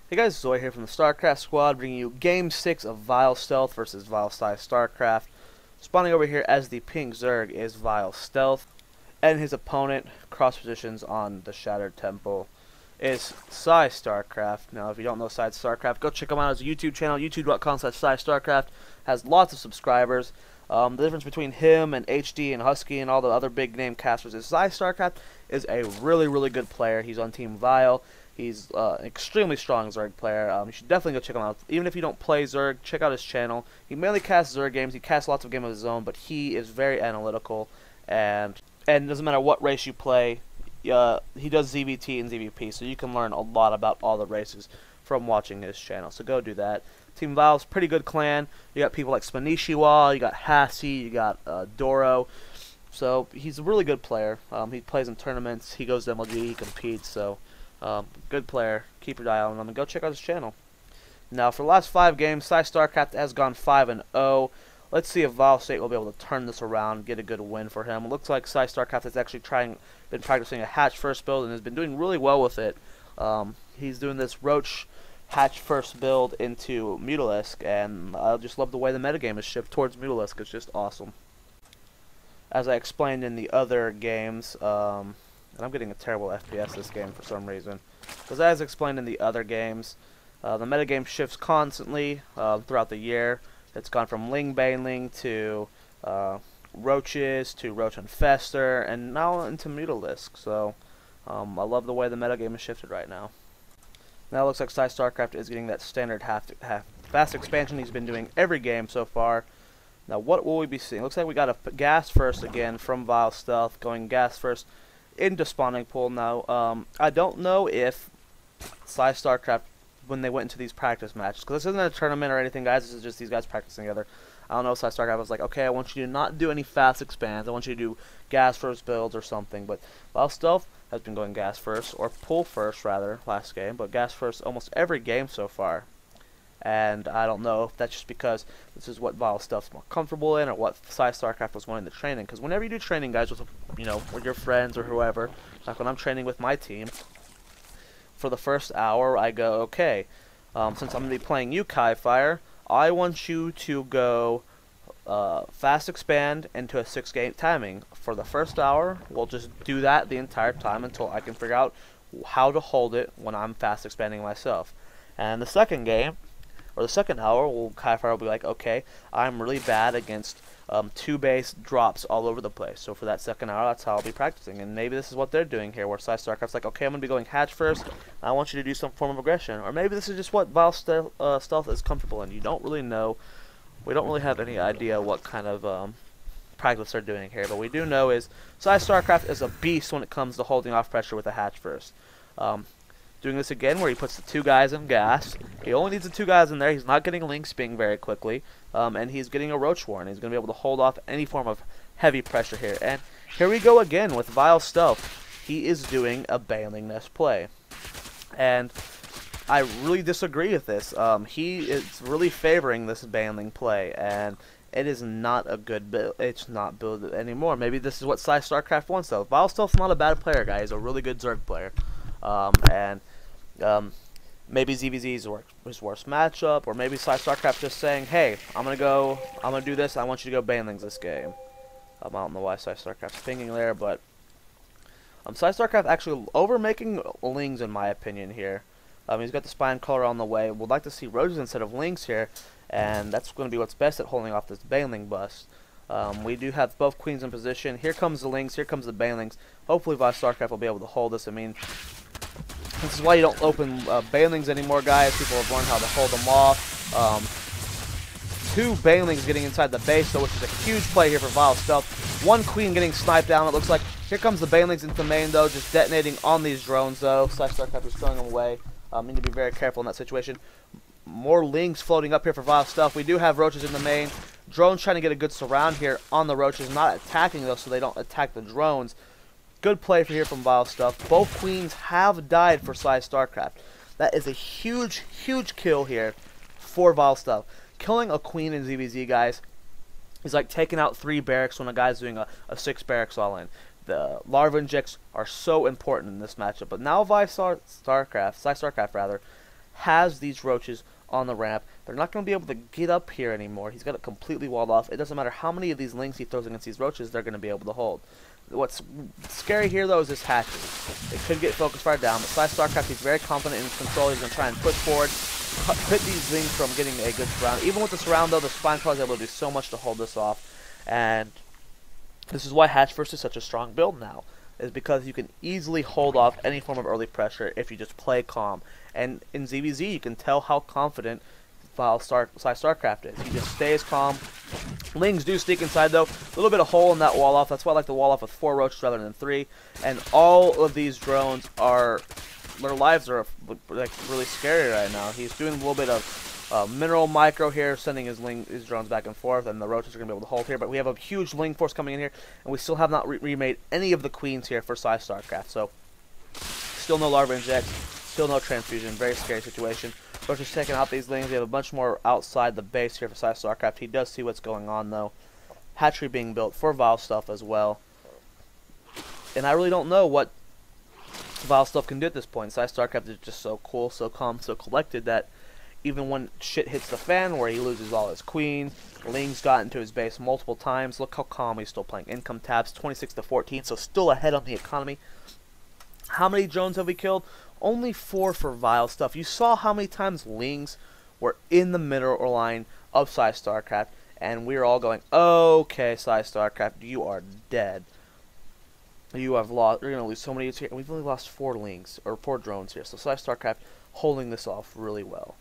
Hey guys, Zoe here from the Starcraft Squad, bringing you Game 6 of VileStealth versus PsyStarcraft. Spawning over here as the pink Zerg is VileStealth, and his opponent, cross positions on the Shattered Temple, is PsyStarcraft. Now, if you don't know PsyStarcraft, go check him out. His YouTube channel, youtube.com/PsyStarcraft, has lots of subscribers. The difference between him and HD and Husky and all the other big name casters is PsyStarcraft is a really good player. He's on Team Vile. He's an extremely strong Zerg player. You should definitely go check him out. Even if you don't play Zerg, check out his channel. He mainly casts Zerg games. He casts lots of games of his own, but he is very analytical, and it doesn't matter what race you play. He does ZVT and ZVP, so you can learn a lot about all the races from watching his channel. So go do that. Team Vile's pretty good clan. You got people like Spanishiwa, you got Hassi, you got Doro. So he's a really good player. He plays in tournaments. He goes to MLG. He competes. So. Good player. Keep your eye on him and go check out his channel. Now, for the last 5 games, PsyStarcraft has gone 5-0. Let's see if VileStealth will be able to turn this around, get a good win for him. It looks like PsyStarcraft has actually been practicing a hatch first build and has been doing really well with it. He's doing this Roach hatch first build into Mutalisk, and I just love the way the metagame has shifted towards Mutalisk. It's just awesome. As I explained in the other games, and I'm getting a terrible FPS this game for some reason. Because as explained in the other games, the metagame shifts constantly throughout the year. It's gone from Ling Baneling to Roaches to Roach Infester, and now into Mutalisk. So I love the way the metagame has shifted right now. Now it looks like PsyStarcraft is getting that standard half fast expansion he's been doing every game so far. Now what will we be seeing? Looks like we got a gas first again from VileStealth, going gas first into spawning pool. Now, I don't know if PsyStarcraft, when they went into these practice matches, because this isn't a tournament or anything, guys, this is just these guys practicing together. I don't know if PsyStarcraft was like, okay, I want you to not do any fast expands, I want you to do gas first builds or something, but VileStealth has been going gas first, or pool first rather, last game, but gas first almost every game so far. And I don't know if that's just because this is what VileStealth's more comfortable in, or what PsyStarcraft was wanting to train in. Because whenever you do training, guys, with with your friends or whoever, like when I'm training with my team, for the first hour I go, okay, since I'm going to be playing you, Kai Fire, I want you to go fast expand into a 6-game timing. For the first hour, we'll just do that the entire time until I can figure out how to hold it when I'm fast expanding myself. And the second game, or the second hour, Kai Fire will be like, okay, I'm really bad against 2-base drops all over the place. So for that second hour, that's how I'll be practicing. And maybe this is what they're doing here, where PsyStarcraft's like, okay, I'm going to be going hatch first, I want you to do some form of aggression. Or maybe this is just what VileStealth is comfortable in. You don't really know. We don't really have any idea what kind of practice they're doing here. But we do know is PsyStarcraft is a beast when it comes to holding off pressure with a hatch first. Doing this again where he puts the 2 guys in gas. He only needs the 2 guys in there. He's not getting Link Sping very quickly. And he's getting a Roach Warren. He's going to be able to hold off any form of heavy pressure here. And here we go again with VileStealth. He is doing a Baneling Nest play. And I really disagree with this. He is really favoring this Baneling play. And it is not a good build. It's not build anymore. Maybe this is what PsyStarcraft wants, though. VileStealth's not a bad player, guys. He's a really good Zerg player. Maybe ZVZ is his worst matchup, or maybe PsyStarcraft just saying, hey, I'm gonna do this, I want you to go Banelings this game. I don't know why PsyStarcraft's thinking there, but PsyStarcraft actually over-making Lings in my opinion here. He's got the Spine color on the way. Would like to see Roaches instead of Lings here, and that's going to be what's best at holding off this Baneling bust. We do have both queens in position. Here comes the Lings, here comes the Banelings. Hopefully PsyStarcraft will be able to hold this. I mean, this is why you don't open Banelings anymore, guys. People have learned how to hold them off. 2 Banelings getting inside the base, so which is a huge play here for VileStealth. 1 queen getting sniped down, it looks like. Here comes the Banelings into main, though, just detonating on these drones, though. PsyStarcraft is throwing them away. Need to be very careful in that situation. More Lings floating up here for VileStealth. We do have Roaches in the main. Drones trying to get a good surround here on the Roaches, not attacking those so they don't attack the drones. Good play for here from VileStealth. Both queens have died for PsyStarcraft. That is a huge kill here for VileStealth. Killing a queen in ZVZ, guys, is like taking out 3 barracks when a guy's doing a 6 barracks all in. The larva injects are so important in this matchup. But now PsyStarcraft has these roaches on the ramp. They're not going to be able to get up here anymore. He's got it completely walled off. It doesn't matter how many of these lings he throws against these roaches, they're going to be able to hold. What's scary here, though, is this hatchery. It could get focus fire down, but PsyStarcraft, he's very confident in his control. He's going to try and push forward, hit these lings from getting a good surround. Even with the surround, though, the spine crawler is able to do so much to hold this off. And this is why Hatch First is such a strong build now, is because you can easily hold off any form of early pressure if you just play calm. And in ZVZ, you can tell how confident PsyStarcraft is. He just stays calm. Lings do sneak inside, though. A little bit of hole in that wall off. That's why I like the wall off with 4 roaches rather than 3. And all of these drones are, their lives are like really scary right now. He's doing a little bit of mineral micro here, sending his drones back and forth, and the roaches are going to be able to hold here. But we have a huge ling force coming in here, and we still have not remade any of the queens here for PsyStarcraft. So, still no larva injects, still no transfusion. Very scary situation. Roaches taking out these lings. We have a bunch more outside the base here for PsyStarcraft. He does see what's going on, though. Hatchery being built for VileStealth as well. And I really don't know what VileStealth can do at this point. PsyStarcraft is just so cool, so calm, so collected that even when shit hits the fan where he loses all his queens, lings got into his base multiple times. Look how calm he's still playing. Income tabs 26-14, so still ahead on the economy. How many drones have we killed? Only 4 for VileStealth. You saw how many times lings were in the middle line of PsyStarcraft, and we were all going, okay, PsyStarcraft, you are dead. You have lost. You're going to lose so many units here. And we've only lost 4 lings, or 4 drones here. So PsyStarcraft holding this off really well.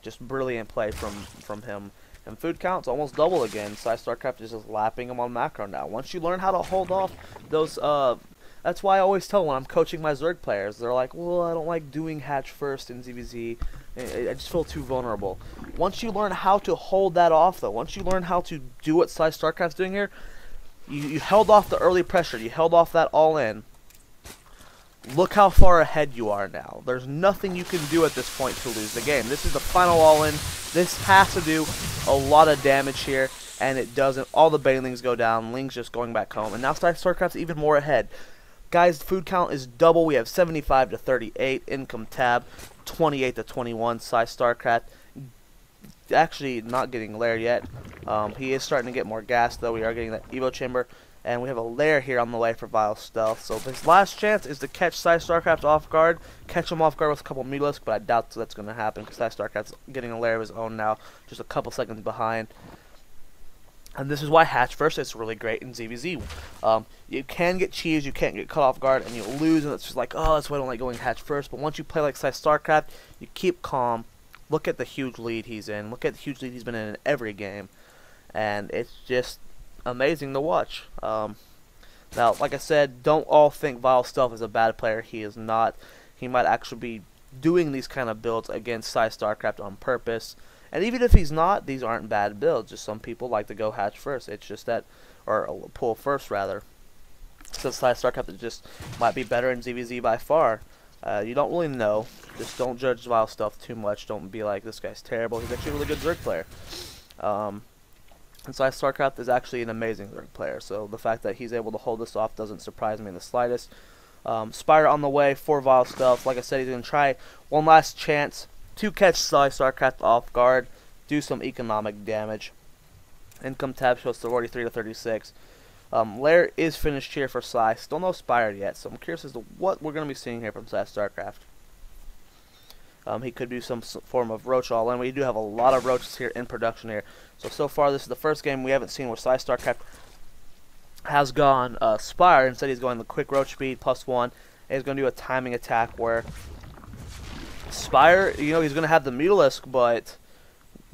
Just brilliant play from him. And food count's almost double again. PsyStarcraft is just lapping him on macro now. Once you learn how to hold off those, that's why I always tell when I'm coaching my Zerg players, they're like, well, I don't like doing hatch first in ZVZ. I just feel too vulnerable. Once you learn how to hold that off, though, once you learn how to do what PsyStarcraft's doing here, you held off the early pressure. You held off that all-in. Look how far ahead you are now. There's nothing you can do at this point to lose the game. This is the final all-in. This has to do a lot of damage here, and it doesn't. All the banelings go down. Ling's just going back home, and now PsyStarcraft's even more ahead. Guys, food count is double. We have 75-38. Income tab 28-21. PsyStarcraft actually not getting lair yet. He is starting to get more gas, though. We are getting that Evo chamber, and we have a lair here on the way for VileStealth. So his last chance is to catch PsyStarcraft off guard, catch him off guard with a couple Mutalisks, but I doubt that's going to happen because PsyStarcraft's getting a lair of his own now, just a couple seconds behind. And this is why Hatch First is really great in ZVZ. You can get cheesed, you can't get caught off guard, and you lose, and it's just like, oh, that's why I don't like going Hatch First. But once you play like PsyStarcraft, you keep calm. Look at the huge lead he's in. Look at the huge lead he's been in every game. And it's just amazing to watch. Now, like I said, don't all think VileStealth is a bad player. He is not. He might actually be doing these kind of builds against PsyStarcraft on purpose. And even if he's not, these aren't bad builds. Just some people like to go hatch first. It's just that, or pull first rather. So PsyStarcraft just might be better in ZVZ by far. You don't really know. Just don't judge VileStealth too much. Don't be like, this guy's terrible. He's actually a really good Zerg player. And PsyStarcraft is actually an amazing Zerg player. So the fact that he's able to hold this off doesn't surprise me in the slightest. Spire on the way for VileStealth. Like I said, he's going to try one last chance to catch PsyStarcraft off guard, do some economic damage. Income tab shows 43-36. Lair is finished here for Psy. Still no Spire yet, so I'm curious as to what we're going to be seeing here from PsyStarcraft. He could do some form of roach all-in. We do have a lot of roaches here in production here. So far this is the first game we haven't seen where PsyStarcraft has gone Spire. Instead he's going the quick roach speed +1. And he's going to do a timing attack where Spire, you know, he's going to have the Mutalisk, but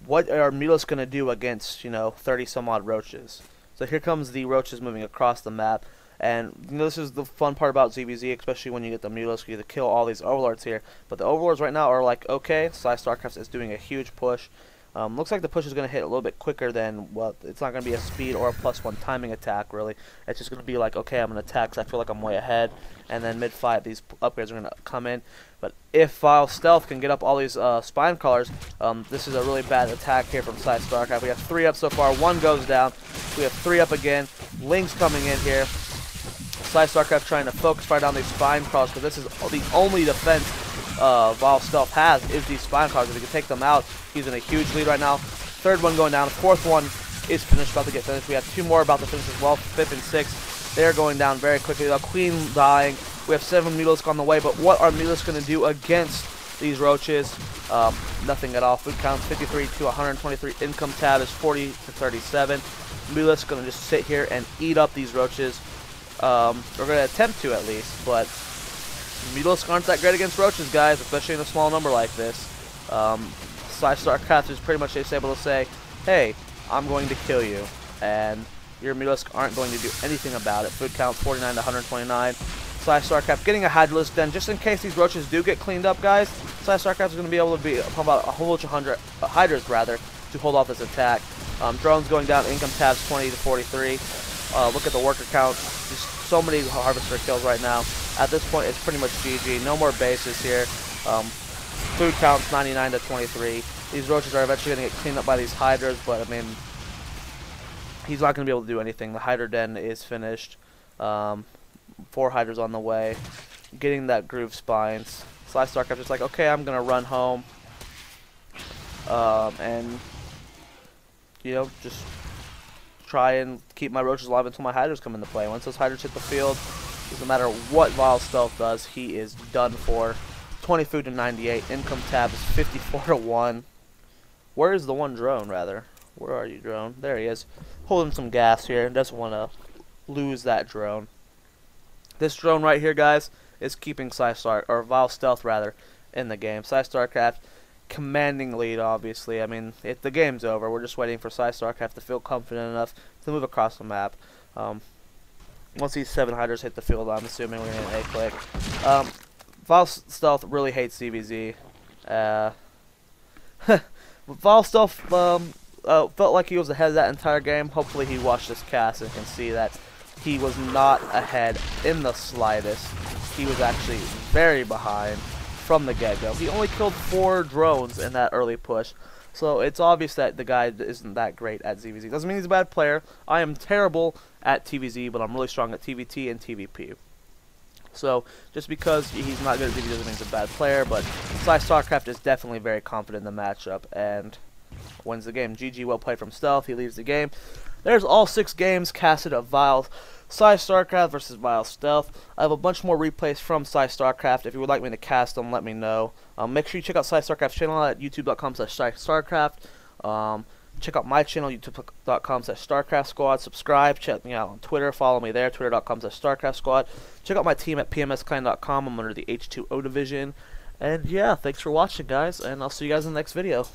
what are Mutalisks going to do against, 30 some odd roaches? So here comes the roaches moving across the map. And this is the fun part about ZVZ, especially when you get the Mutalisk, you get to kill all these Overlords here. But the Overlords right now are like, okay, PsyStarcraft is doing a huge push. Looks like the push is going to hit a little bit quicker than, well, it's not going to be a speed or a +1 timing attack, really. It's just going to be like, okay, I'm going to attack because I feel like I'm way ahead. And then mid-fight, these upgrades are going to come in. But if VileStealth can get up all these spine crawlers, this is a really bad attack here from PsyStarcraft. We have 3 up so far. 1 goes down. We have 3 up again. Lings coming in here. PsyStarcraft trying to focus fire down these spine crawlers because this is the only defense VileStealth has is these spine cards. If he can take them out, he's in a huge lead right now. Third one going down. Fourth one is finished, about to get finished. We have 2 more about to finish as well. 5th and 6th. They're going down very quickly. The Queen dying. We have 7 Mutalisks on the way, but what are Mutalisks going to do against these roaches? Nothing at all. Food count 53 to 123. Income tab is 40 to 37. Mutalisks going to just sit here and eat up these roaches. We're going to attempt to at least, but Mutalisks aren't that great against roaches, guys, especially in a small number like this. PsyStarcraft is pretty much just able to say, hey, I'm going to kill you, and your Mutalisks aren't going to do anything about it. Food count 49 to 129. PsyStarcraft getting a Hydralisk Den just in case these roaches do get cleaned up, guys. PsyStarcraft is going to be able to be about a whole bunch of Hydras rather to hold off this attack. Drones going down. Income tabs 20 to 43. Look at the worker count. Just so many Harvester kills right now. At this point, it's pretty much GG. No more bases here. Food counts 99 to 23. These roaches are eventually going to get cleaned up by these Hydras, but I mean, he's not going to be able to do anything. The Hydra Den is finished. 4 Hydras on the way. Getting that Groove Spines. PsyStarcraft is like, okay, I'm going to run home. And, you know, just try and keep my roaches alive until my Hydras come into play. Once those Hydras hit the field, doesn't matter what VileStealth does, he is done for. 20 food to 98. Income tab is 54 to 1. Where is the one drone, rather? Where are you, drone? There he is. Holding some gas here. Doesn't want to lose that drone. This drone right here, guys, is keeping VileStealth, rather, in the game. PsyStarcraft commanding lead, obviously. I mean, the game's over. We're just waiting for PsyStarcraft to feel confident enough to move across the map. Once these 7 Hydras hit the field, I'm assuming we're going to A-click. VileStealth really hates CVZ. VileStealth felt like he was ahead of that entire game. Hopefully he watched this cast and can see that he was not ahead in the slightest. He was actually very behind from the get-go. He only killed 4 drones in that early push. So it's obvious that the guy isn't that great at ZVZ. Doesn't mean he's a bad player. I am terrible at TVZ, but I'm really strong at TVT and TVP. So just because he's not good at ZVZ doesn't mean he's a bad player, but PsyStarcraft is definitely very confident in the matchup and wins the game. GG, well played from Stealth. He leaves the game. There's all 6 games casted of PsyStarcraft versus VileStealth. I have a bunch more replays from PsyStarcraft. If you would like me to cast them, let me know. Make sure you check out PsyStarcraft's channel at youtube.com/PsyStarcraft. Check out my channel, youtube.com/Starcraftsquad. Subscribe. Check me out on Twitter. Follow me there, twitter.com/Starcraftsquad. Check out my team at pmsclan.com. I'm under the H2O division. And yeah, thanks for watching, guys, and I'll see you guys in the next video.